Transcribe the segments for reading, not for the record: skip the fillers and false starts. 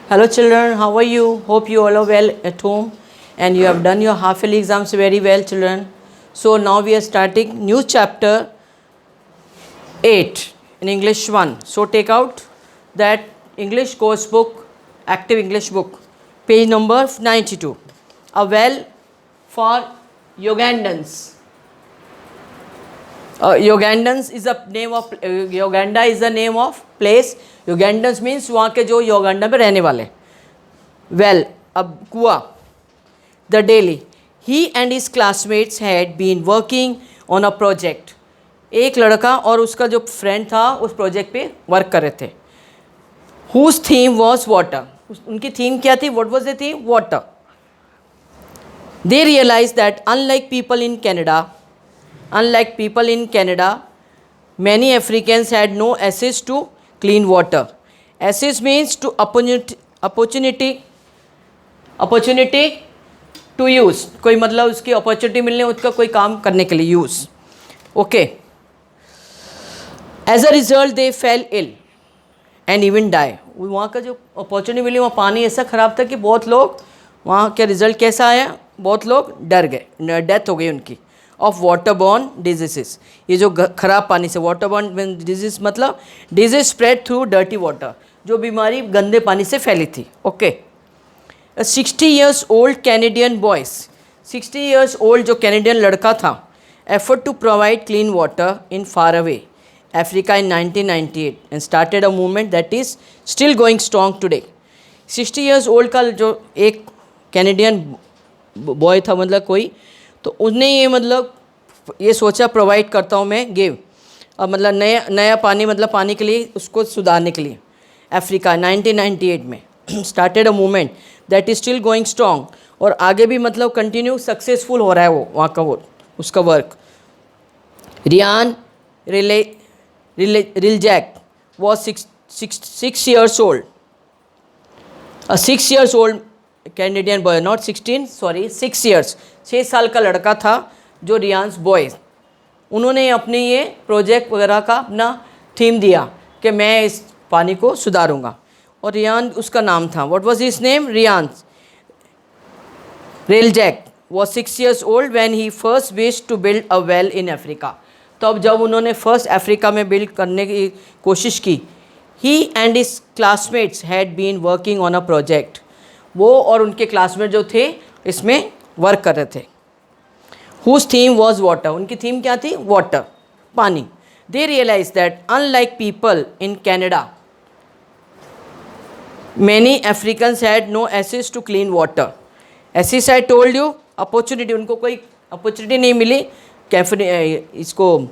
Hello children, how are you? Hope you all are well at home and you have done your half yearly exams very well children. So now we are starting new chapter 8 in English 1. So take out that English course book, active English book, page number 92. A well for Ugandans. Ugandans is a name of Uganda is the name of place. Ugandans means वहाँ के जो Uganda में रहने वाले. Well, अब कुआ. The daily. He and his classmates had been working on a project. एक लड़का और उसका जो फ्रेंड था उस प्रोजेक्ट पे वर्क कर रहे थे. Whose theme was water. उनकी थीम क्या थी? What was the theme? Water. They realized that unlike people in Canada, many Africans had no access to clean water. Access means to opportunity to use. कोई मतलब उसकी opportunity मिलने उसका कोई काम करने के लिए use. Okay. As a result, they fell ill and even die. वहाँ का जो अपॉर्चुनिटी मिली वहाँ पानी ऐसा ख़राब था कि बहुत लोग वहाँ का रिज़ल्ट कैसा आया, बहुत लोग डर गए, डेथ हो गई उनकी. Of water borne disease. ये जो ख़राब पानी से वाटर बॉर्न डिजीज़ मतलब disease spread through dirty water, जो बीमारी गंदे पानी से फैली थी. Okay. 60 years old Canadian boys, 60 years old जो कैनेडियन लड़का था, effort to provide clean water in far away Africa in 1998 and started a movement that is still going strong today. 60 years old का जो एक कैनेडियन बॉय था मतलब कोई, तो उसने ये मतलब ये सोचा प्रोवाइड करता हूँ मैं गिव, अब मतलब नया पानी मतलब पानी के लिए उसको सुधारने के लिए. अफ्रीका 1998 में started a movement that is still going strong, और आगे भी मतलब कंटिन्यू सक्सेसफुल हो रहा है वो वहाँ का वो उसका work. Ryan Hreljac was 6 years old. A 6 years old Canadian boy, not 16, sorry, 6 years, 6 साल का लड़का था जो रियान्स बॉय. उन्होंने अपने ये प्रोजेक्ट वगैरह का अपना थीम दिया कि मैं इस पानी को सुधारूंगा, और रियान उसका नाम था. What was his name? Ryan's Hreljac was 6 years old when he first wished to build a well in Africa. तो अब जब उन्होंने फर्स्ट अफ्रीका में बिल्ड करने की कोशिश की, he and his classmates had been working on a project. वो और उनके क्लासमेट जो थे इसमें वर्क कर रहे थे. Whose theme was water. उनकी थीम क्या थी? वाटर, पानी. They realise that unlike people in Canada, many Africans had no access to clean water. As I told you, opportunity, उनको कोई अपॉर्चुनिटी नहीं मिली. इसको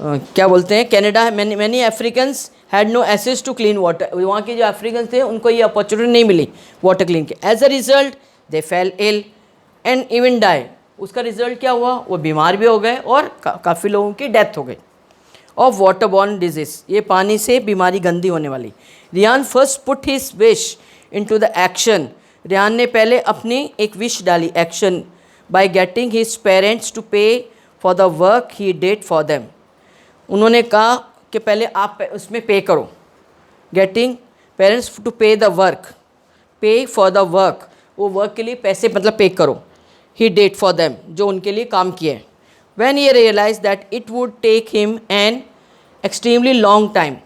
क्या बोलते हैं, Canada many Africans had no access to clean water. वहाँ के जो अफ्रीकन थे उनको ये अपॉर्चुनिटी नहीं मिली वाटर क्लीन के. As a result they fail ill and even die. उसका रिजल्ट क्या हुआ? वो बीमार भी हो गए और काफ़ी लोगों की डेथ हो गई. ऑफ वाटर बॉर्न डिजीज़, ये पानी से बीमारी गंदी होने वाली. Ryan first put his wish into the action. Ryan ने पहले अपनी एक विश डाली, action, by getting his parents to pay for the work he did for them. उन्होंने कहा कि पहले आप उसमें पे करो. getting parents to pay the work, pay for the work, वो वर्क के लिए पैसे मतलब पे करो. he did for them, जो उनके लिए काम किए. when he realized that it would take him an extremely long time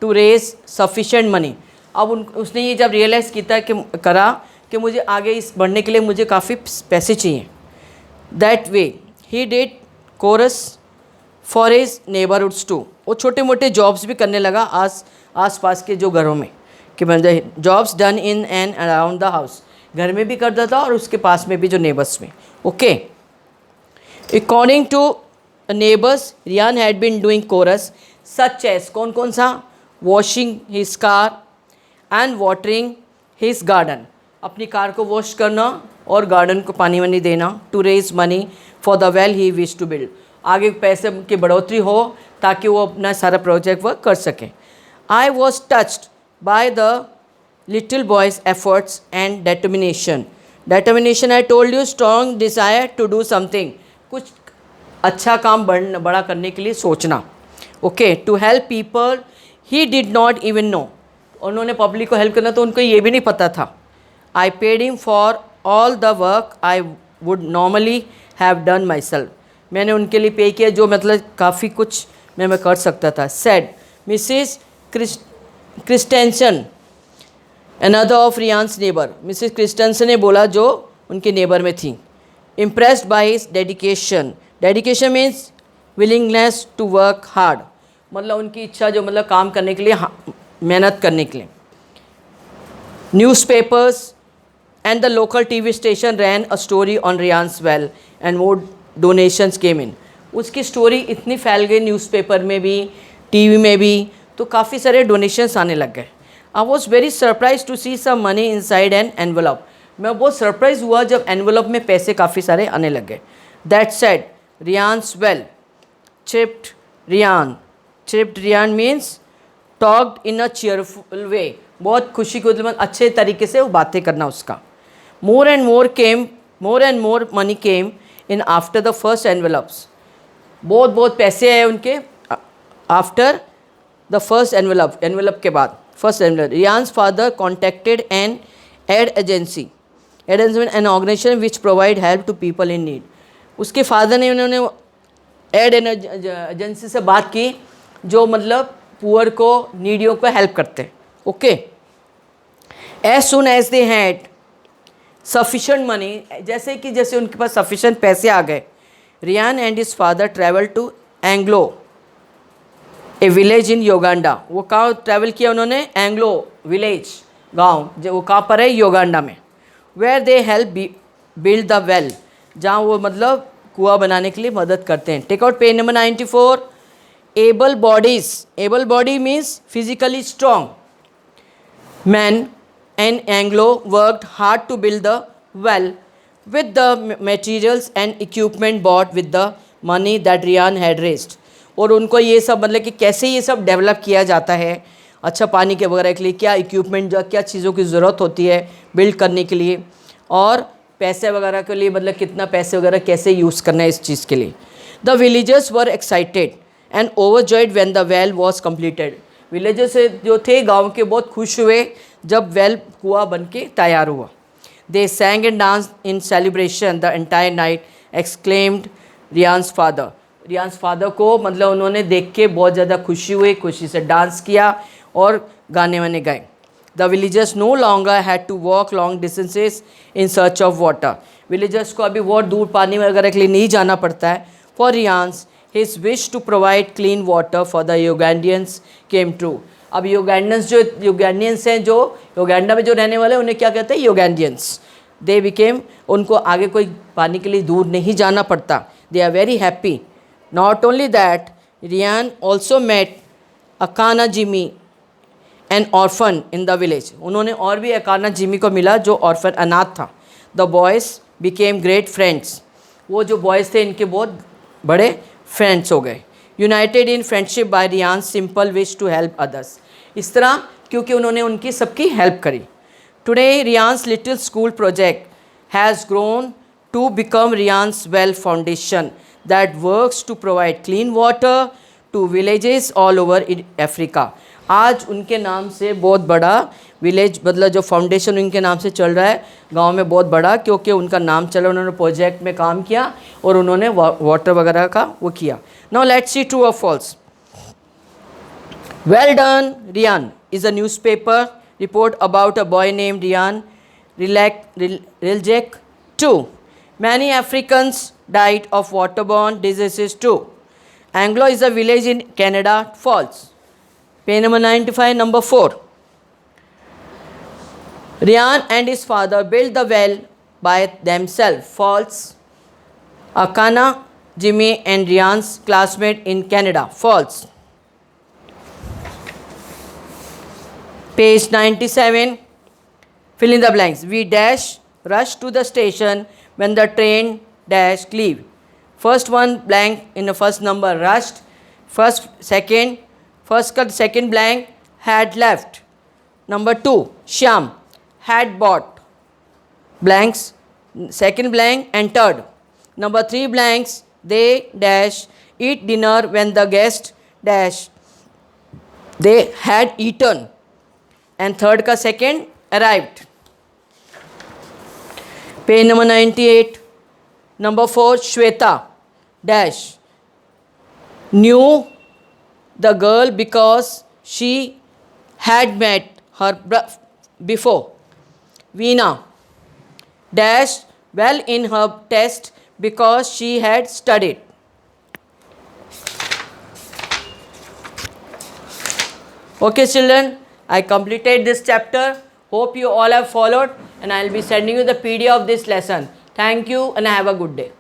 to raise sufficient money. अब उसने ये जब रियलाइज़ करा कि मुझे आगे इस बढ़ने के लिए मुझे काफ़ी पैसे चाहिए. That way he did chores for his neighbourhoods too. वो छोटे मोटे जॉब्स भी करने लगा आस पास के जो घरों में, कि मतलब jobs done in and around the house, घर में भी करता था और उसके पास में भी जो नेबर्स में. Okay. According to neighbours Ryan had been doing chores such as, कौन कौन सा? Washing his car and watering his garden, अपनी कार को वॉश करना और गार्डन को पानी वानी देना. To raise money for the well he wish to build, आगे पैसे की बढ़ोतरी हो ताकि वो अपना सारा प्रोजेक्ट वर्क कर सके. I was touched by the little boy's efforts and determination. Determination I told you, strong desire to do something, कुछ अच्छा काम बड़ा करने के लिए सोचना. Okay. To help people he did not even know, उन्होंने पब्लिक को हेल्प करना, तो उनको ये भी नहीं पता था. I paid him for all the work I would normally have done myself. मैंने उनके लिए पे किया जो मतलब काफ़ी कुछ मैं कर सकता था. Said Mrs Christensen, another of Ryan's neighbour. Mrs Christensen ने बोला जो उनके नेबर में थी. Impressed by his dedication. Dedication means willingness to work hard, मतलब उनकी इच्छा जो मतलब काम करने के लिए, मेहनत करने के लिए. Newspapers and the local TV station ran a story on Ryan's well and more donations came in. उसकी स्टोरी इतनी फैल गई न्यूज़पेपर में भी, टीवी में भी, तो काफ़ी सारे डोनेशंस आने लग गए. I was very surprise to see some money inside an envelope. मैं बहुत सरप्राइज हुआ जब एनवलप में पैसे काफ़ी सारे आने लग गए. That said Ryan's well chipped Ryan. Chipped Ryan means talked in a cheerful way. बहुत खुशी को मतलब अच्छे तरीके से वो बातें करना उसका. More and more money came in after the first envelopes. बहुत पैसे आए उनके आफ्टर द फर्स्ट एनवेलप के बाद. First envelope. Ryan's father contacted an aid agency. Aid agency an organisation which provide help to people in need. उसके father ने उन्होंने ad agency से बात की जो मतलब पुअर को, नीडियों को हेल्प करते हैं. Okay. As soon as they had sufficient money, जैसे उनके पास सफिशेंट पैसे आ गए, Ryan and his father travel to Angolo, a village in Uganda. वो कहाँ ट्रैवल किया उन्होंने? एंग्लो विलेज, गांव, जो वो कहाँ पर है? योगांडा में. Where they help build the well, जहाँ वो मतलब कुआं बनाने के लिए मदद करते हैं. Take out page number 94. Able bodies. Able body means physically strong man and Anglo worked hard to build the well with the materials and equipment bought with the money that Ryan had raised. और उनको ये सब मतलब कि कैसे ये सब develop किया जाता है, अच्छा पानी के वगैरह के लिए क्या इक्विपमेंट, क्या चीज़ों की ज़रूरत होती है बिल्ड करने के लिए, और पैसे वगैरह के लिए मतलब कितना पैसे वगैरह कैसे यूज़ करना है इस चीज़ के लिए. The villagers were excited and overjoyed when the well was completed. Villagers जो थे गाँव के बहुत खुश हुए जब वेल कुआं बन के तैयार हुआ. They sang and dance in celebration the entire night. Exclaimed Ryan's father. Ryan's father को मतलब उन्होंने देख के बहुत ज़्यादा खुशी हुई, खुशी से डांस किया और गाने वाने गाए. The villagers no longer had to walk long distances in search of water. Villagers को अभी बहुत दूर पानी वगैरह के लिए नहीं जाना पड़ता है. For Ryan's his wish to provide clean water for the Ugandans came true. अब योगैंडियंस हैं, जो योगैंडा में जो रहने वाले हैं उन्हें क्या कहते हैं? योगैंडियंस. दे बिकेम, उनको आगे कोई पानी के लिए दूर नहीं जाना पड़ता. They are very happy. Not only that, Ryan also met Akana Jimmy an orphan in the village. उन्होंने और भी अकाना जिमी को मिला जो ऑर्फन अनाथ था. The boys became great friends. वो जो बॉयज़ थे इनके बहुत बड़े फ्रेंड्स हो गए. United in friendship by Ryan simple wish to help others. इस तरह क्योंकि उन्होंने उनकी सबकी हेल्प करी. Today Ryan's little school project has grown to become Ryan's well foundation that works to provide clean water to villages all over in Africa. आज उनके नाम से बहुत बड़ा विलेज मतलब जो फाउंडेशन उनके नाम से चल रहा है गांव में बहुत बड़ा, क्योंकि उनका नाम चला, उन्होंने प्रोजेक्ट में काम किया और उन्होंने वाटर वगैरह का वो किया. नाउ लेट्स सी ट्रू और false. Well done Ryan is a newspaper report about a boy named Ryan Hreljac true. Many Africans died of waterborne diseases too. Anglo is a village in Canada. False. Page number 95, number 4. Ryan and his father built the well by themselves. False. Akana, Jimmy and Ryan's classmate in Canada. False. Page 97. Fill in the blanks. We rush to the station when the train leave. First one blank in the first number rushed. Second blank had left. Number 2 Shyam had bought. Blanks second blank entered. Number 3 blanks they eat dinner when the guest they had eaten. and third का second arrived. Page number 98. Number 4, Shweta dash knew the girl because she had met her before. Veena dash well in her test because she had studied. Okay children, I completed this chapter. Hope you all have followed, and I will be sending you the PDF of this lesson. Thank you and have a good day.